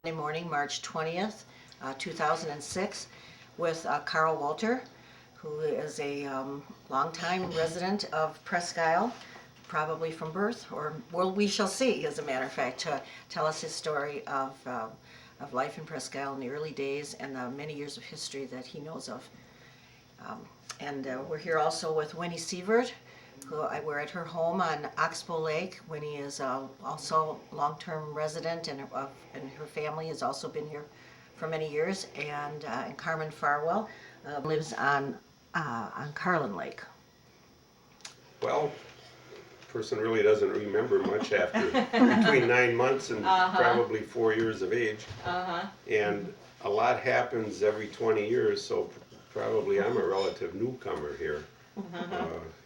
Monday morning, March 20th, 2006, with Carl Wolter, who is a longtime resident of Presque Isle, probably from birth, or well, we shall see, as a matter of fact, to tell us his story of life in Presque Isle in the early days and the many years of history that he knows of. We're here also with Winnie Sievert, we're at her home on Oxbow Lake. Winnie is also a long-term resident, and her family has also been here for many years. And Carmen Farwell lives on Carlin Lake. Well, person really doesn't remember much after between 9 months and probably 4 years of age. And a lot happens every 20 years, so probably I'm a relative newcomer here.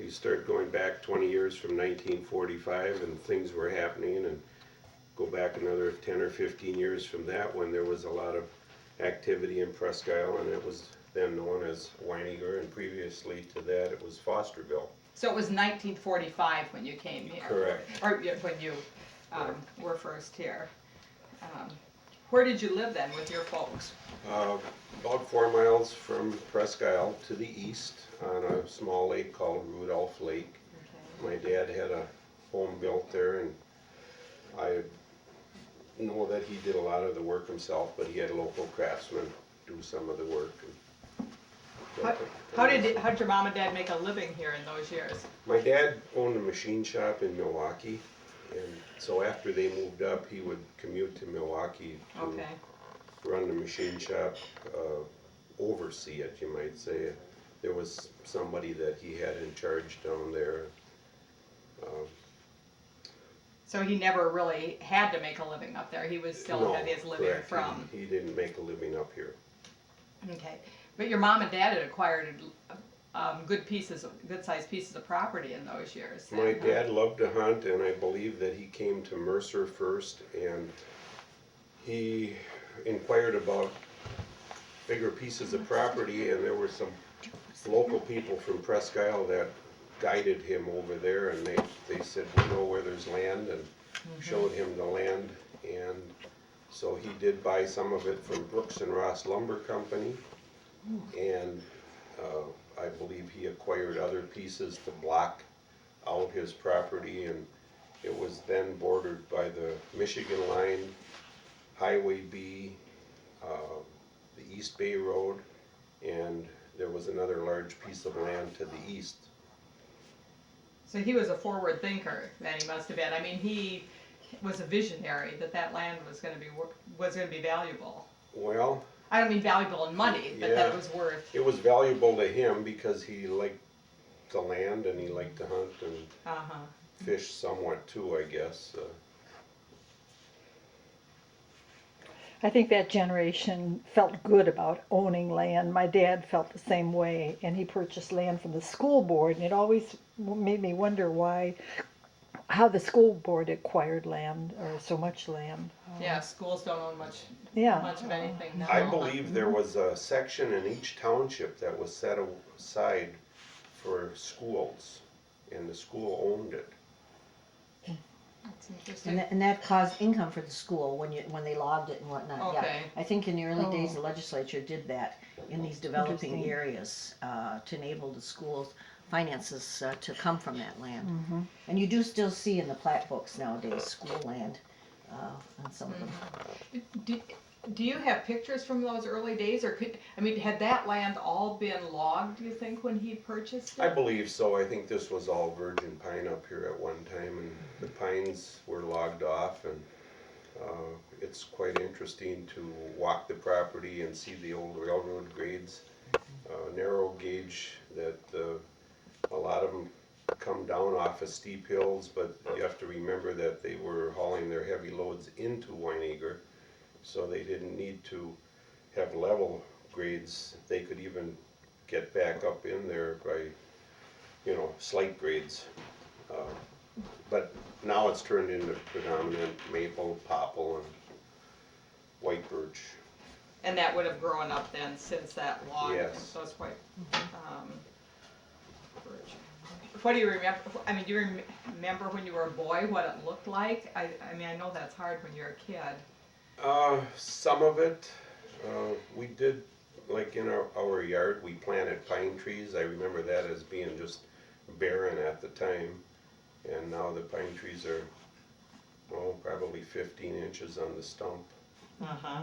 You start going back 20 years from 1945 and things were happening, and go back another 10 or 15 years from that when there was a lot of activity in Presque Isle, and it was then known as Weininger, and previously to that it was Fosterville. So it was 1945 when you came here? Correct. Or when you were first here. Where did you live then with your folks? About 4 miles from Presque Isle to the east on a small lake called Rudolph Lake. Okay. My dad had a home built there, and I know that he did a lot of the work himself, but he had local craftsmen do some of the work. How did your mom and dad make a living here in those years? My dad owned a machine shop in Milwaukee, and so after they moved up, he would commute to Milwaukee to run the machine shop, oversee it, you might say. There was somebody that he had in charge down there. So he never really had to make a living up there. He was still had his living correct. from. He didn't make a living up here. Okay, but your mom and dad had acquired good-sized pieces of property in those years. My dad loved to hunt, and I believe that he came to Mercer first, and he inquired about bigger pieces of property, and there were some local people from Presque Isle that guided him over there, and they said, we know where there's land, and showed him the land. And so he did buy some of it from Brooks and Ross Lumber Company, and I believe he acquired other pieces to block out his property, and it was then bordered by the Michigan line, Highway B, the East Bay Road, and there was another large piece of land to the east. So he was a forward thinker, then he must have been. I mean, he was a visionary that land was going to be valuable. Well, I don't mean valuable in money, but that it was worth. It was valuable to him because he liked the land and he liked to hunt and fish somewhat too, I guess. I think that generation felt good about owning land. My dad felt the same way, and he purchased land from the school board, and it always made me wonder how the school board acquired land, or so much land. Yeah, schools don't own much of anything now. I believe there was a section in each township that was set aside for schools, and the school owned it. That's interesting. And that caused income for the school when they logged it and whatnot. Okay. Yeah, I think in the early days the legislature did that in these developing areas to enable the schools' finances to come from that land. And you do still see in the plat books nowadays school land on some of them. Do you have pictures from those early days, or had that land all been logged, do you think, when he purchased it? I believe so. I think this was all virgin pine up here at one time, and the pines were logged off, and it's quite interesting to walk the property and see the old railroad grades, narrow gauge, that a lot of them come down off of steep hills, but you have to remember that they were hauling their heavy loads into Weininger, so they didn't need to have level grades. They could even get back up in there by, slight grades. But now it's turned into predominant maple, popple, and white birch. And that would have grown up then since that log. Yes. So it's quite birch. What do you remember? Do you remember when you were a boy what it looked like? I know that's hard when you're a kid. Some of it, we did, like in our yard, we planted pine trees. I remember that as being just barren at the time. And now the pine trees are, oh, probably 15 inches on the stump. Uh-huh.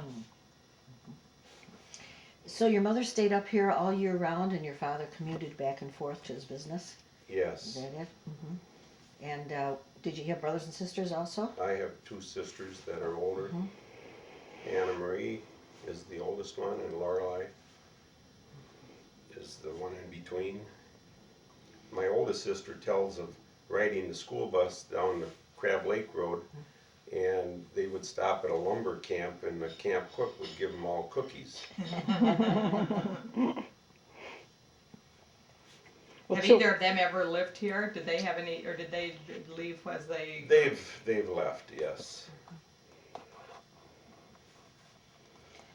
So your mother stayed up here all year round and your father commuted back and forth to his business? Is Yes, that it? And did you have brothers and sisters also? I have two sisters that are older. Anna Marie is the oldest one, and Lorelei is the one in between. My oldest sister tells of riding the school bus down the Crab Lake Road, and they would stop at a lumber camp, and the camp cook would give them all cookies. Well, Have so- either of them ever lived here? Did they have any, or did they leave as they? They've left, yes.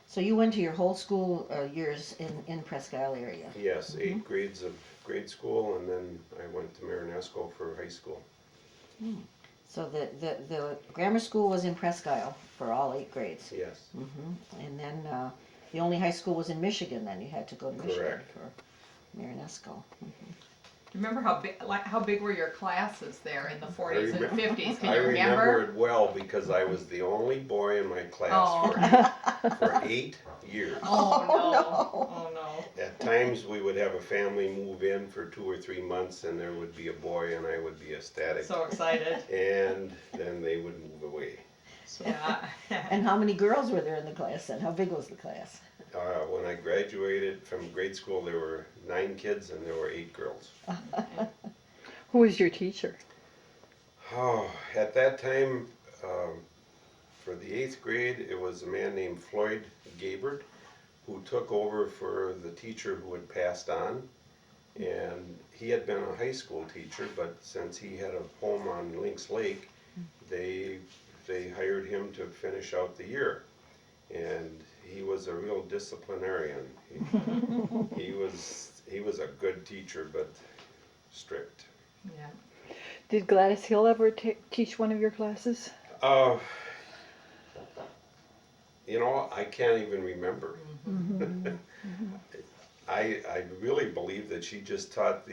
So you went to your whole school years in Presque Isle area? Yes, 8 grades of grade school, and then I went to Marinesco for high school. So the grammar school was in Presque Isle for all 8 grades? Yes, And then the only high school was in Michigan, then you had to go to Michigan Correct. for Marinesco. Remember how big were your classes there in the 40s and 50s? Can I you remember it well because I was the only boy in my class Oh, for 8 years. oh no! Oh no! At times, we would have a family move in for 2 or 3 months, and there would be a boy, and I would be ecstatic. So excited. And then they would move away. Yeah. And how many girls were there in the class then? How big was the class? When I graduated from grade school, there were 9 kids, and there were 8 girls. Who was your teacher? Oh, at that time, for the 8th grade, it was a man named Floyd Gabert who took over for the teacher who had passed on. And he had been a high school teacher, but since he had a home on Lynx Lake, they hired him to finish out the year. And he was a real disciplinarian. He was a good teacher, but strict. Yeah. Did Gladys Hill ever teach one of your classes? You know, I can't even remember. I really believe that she just taught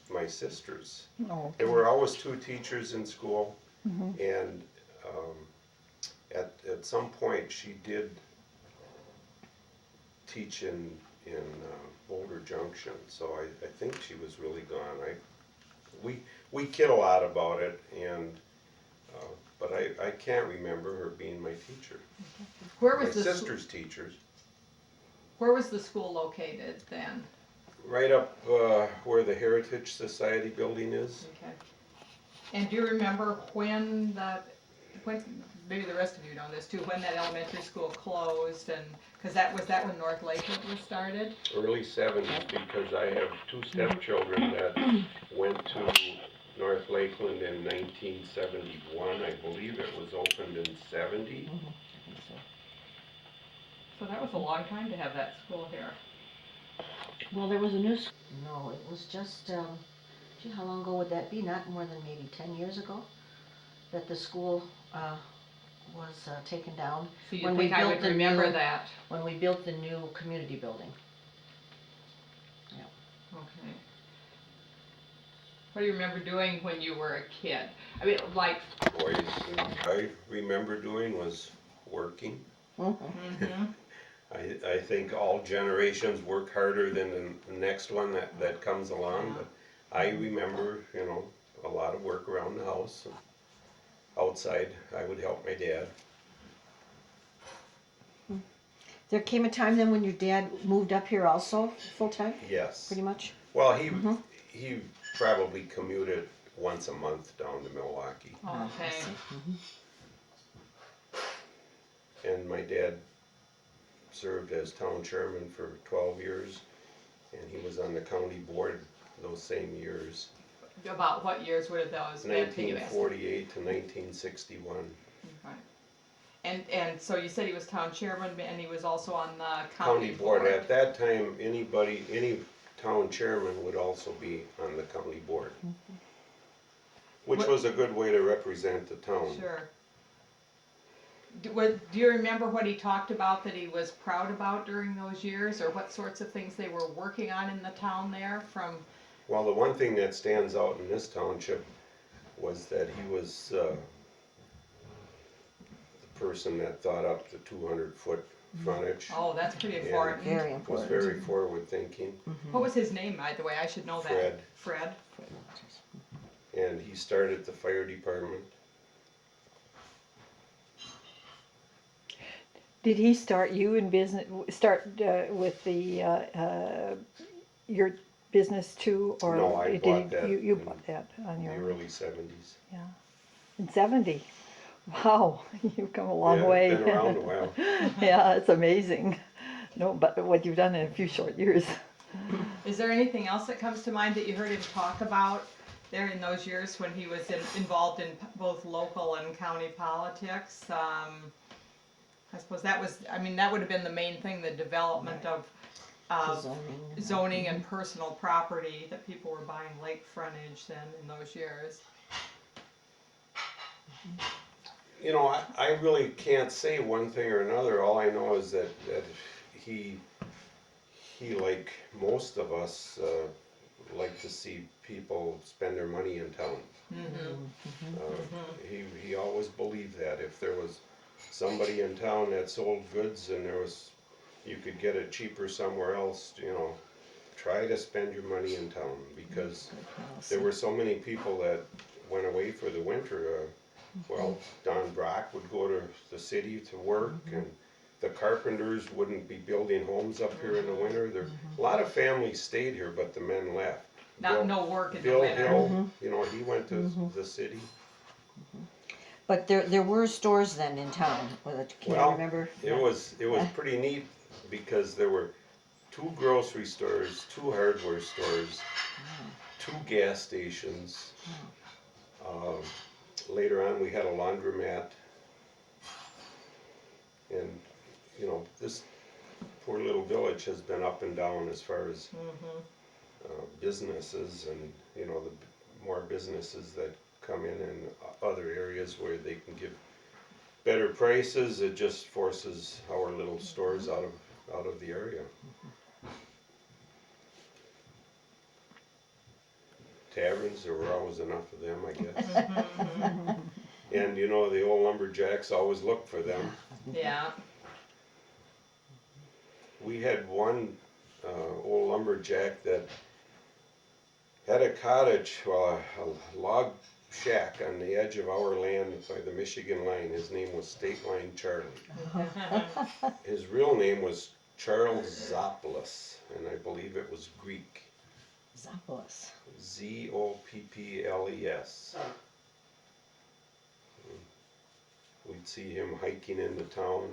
my sisters. Oh, There were always 2 teachers in school, and at some point she did teach in Boulder Junction, so I think she was really gone. We kid a lot about it, and but I can't remember her being my teacher. Where My was the sister's teachers. Where was the school located then? Right up where the Heritage Society building is. Okay. And do you remember when maybe the rest of you know this too, when that elementary school closed, and because that was when North Lakewood was started? Early 70s, because I have 2 stepchildren that went to North Lakeland in 1971. I believe it was opened in 70. So that was a long time to have that school here. Well, there was a new school. No, it was just, gee, how long ago would that be? Not more than maybe 10 years ago that the school was taken down. So you When we think I built would the remember new- that? When we built the new community building. Okay. What do you remember doing when you were a kid? I mean, like. Boys, I remember doing was working. I think all generations work harder than the next one that comes along, but I remember, you know, a lot of work around the house. And outside, I would help my dad. There came a time then when your dad moved up here also, full-time, Yes. pretty much? Well, he probably commuted once a month down to Milwaukee. Okay. And my dad served as town chairman for 12 years, and he was on the county board those same years, About what years would have those been? Can you ask? 1948 to 1961. Okay. And so you said he was town chairman, and he was also on the County board, at that time, any town chairman would also be on the county board. Which What- was a good way to represent the town. Sure. Do you remember what he talked about that he was proud about during those years, or what sorts of things they were working on in the town there from? Well, the one thing that stands out in this township was that he was the person that thought up the 200-foot frontage. Oh, that's pretty Yeah. important. Very Was important. very forward thinking, What was his name, by the way? I should know that. Fred. Fred. and he started the fire department. Did he start you in business, with your business too, or? No, I did bought he- that You in bought that on In your the own? early 70s. Yeah, in 70. Wow, you've come a long Yeah, way. been around a while. Yeah, it's amazing. No, but what you've done in a few short years. Is there anything else that comes to mind that you heard him talk about there in those years when he was involved in both local and county politics? I suppose that was, I mean, that would have been the main thing, the development of zoning and personal property, that people were buying lake frontage then in those years. You know, I really can't say one thing or another. All I know is that he, like most of us, like to see people spend their money in town. He always believed that if there was somebody in town that sold goods and you could get it cheaper somewhere else, you know, try to spend your money in town, because there were so many people that went away for the winter. Well, Don Brock would go to the city to work, and the carpenters wouldn't be building homes up here in the winter. A lot of families stayed here, but the men left. No work in the Bill winter. Hill, you know, he went to the city. But there were stores then in town, can you Well, remember? it was pretty neat, because there were 2 grocery stores, 2 hardware stores, 2 gas stations. Later on, we had a laundromat, and you know, this poor little village has been up and down as far as businesses, and you know, the more businesses that come in other areas where they can give better prices, it just forces our little stores out of the area. Taverns, there were always enough of them, I guess. And you know, the old lumberjacks always looked for them. Yeah. We had one old lumberjack that had a cottage, well, a log shack on the edge of our land by the Michigan line. His name was State Line Charlie. His real name was Charles Zoppoulos, and I believe it was Greek. Zoppoulos. Zopples. We'd see him hiking into town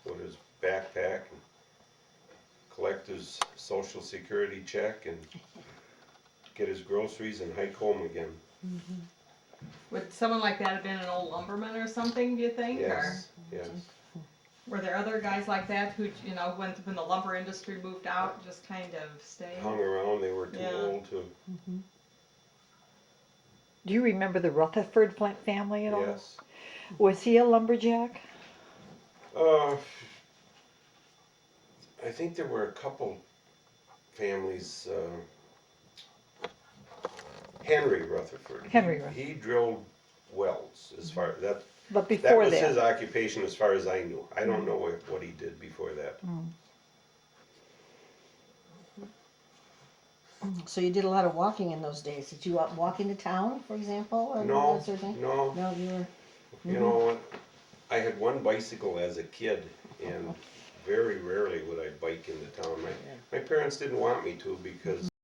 with his backpack and collect his Social Security check and get his groceries and hike home again. Would someone like that have been an old lumberman or something, do you think? Yes, yes. Or were there other guys like that who, you know, when the lumber industry moved out, just kind of stayed? Hung around, they were too Yeah. old to, Do you remember the Rutherford family at all? yes. Was he a lumberjack? I think there were a couple families, Henry Rutherford. Henry Rutherford. He drilled wells, as far, that But before was that? his occupation as far as I knew. I don't know what he did before that. So you did a lot of walking in those days. Did you walk into town, for example? Or No, that sort of thing? no. No, you were. You know, I had one bicycle as a kid, and very rarely would I bike into town. My parents didn't want me to, because